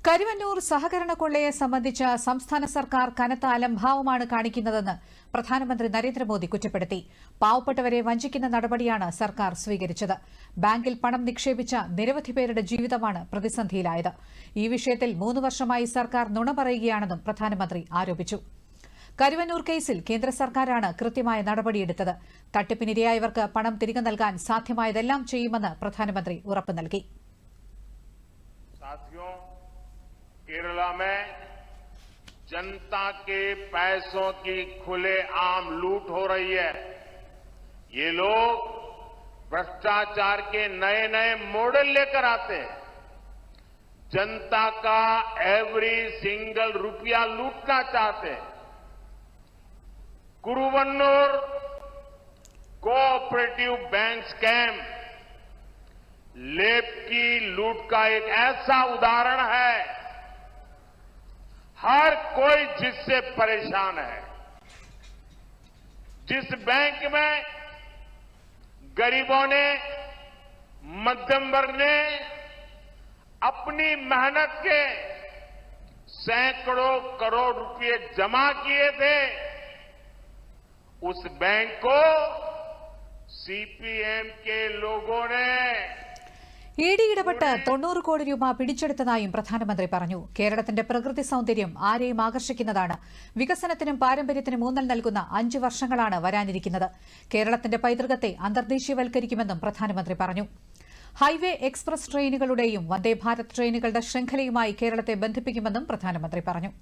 കരുവന്നൂർ സഹകരണ കൊള്ളയെ സംബന്ധിച്ച് സംസ്ഥാന സർക്കാർ കനത്ത അലംഭാവമാണ് കാണിക്കുന്നതെന്ന് പ്രധാനമന്ത്രി നരേന്ദ്രമോദി കുറ്റപ്പെടുത്തി. പാവപ്പെട്ടവരെ വഞ്ചിക്കുന്ന നടപടിയാണ് സർക്കാർ സ്വീകരിച്ചത്. ബാങ്കിൽ പണം നിക്ഷേപിച്ച നിരവധി പേരുടെ ജീവിതമാണ് പ്രതിസന്ധിയിലായത്. ഈ വിഷയത്തിൽ 3 വർഷമായി സർക്കാർ നുണ പറയുകയാണെന്നും പ്രധാനമന്ത്രി ആരോപിച്ചു. കരുവന്നൂർ കേസിൽ കേന്ദ്ര സർക്കാരാണ് കൃത്യമായ നടപടിയെടുത്തത്. തട്ടിപ്പിനിരയായവർക്ക് പണം തിരികെ നൽകാൻ സാധ്യമായതെല്ലാം ചെയ്യുമെന്ന് പ്രധാനമന്ത്രി ഉറപ്പു നൽകി. केरला में जनता के पैसों की खुलेआम लूट हो रही है। ये लोग भ्रष्टाचार के नए नए मॉडल लेकर आते हैं। जनता का एवरी सिंगल रुपया लूटना चाहते हैं। कुरुवन्नूर कोऑपरेटिव बैंक स्कैम लेप की लूट का एक ऐसा उदाहरण है। हर कोई जिससे परेशान है। जिस बैंक में गरीबों ने, मध्यम वर्ग ने अपनी मेहनत के सैकड़ों करोड़ रुपए जमा किए थे, उस बैंक को सीपीएम के लोगों ने ഇഡി ഇടപെട്ട് 90 കോടി രൂപ പിടിച്ചെടുത്തതായും പ്രധാനമന്ത്രി പറഞ്ഞു. കേരളത്തിന്റെ പ്രകൃതി സൌന്ദര്യം ആരെയും ആകർഷിക്കുന്നതാണ്. വികസനത്തിനും പാരമ്പര്യത്തിനും ഊന്നൽ നൽകുന്ന 5 വർഷങ്ങളാണ് വരാനിരിക്കുന്നത്. കേരളത്തിന്റെ പൈതൃകത്തെ അന്തർദേശീയവൽക്കരിക്കുമെന്നും പ്രധാനമന്ത്രി പറഞ്ഞു. ഹൈവേ എക്സ്പ്രസ് ട്രെയിനുകളുടെയും വന്ദേ ഭാരത് ട്രെയിനുകളുടെ ശൃംഖലയുമായി കേരളത്തെ ബന്ധിപ്പിക്കുമെന്നും പ്രധാനമന്ത്രി പറഞ്ഞു.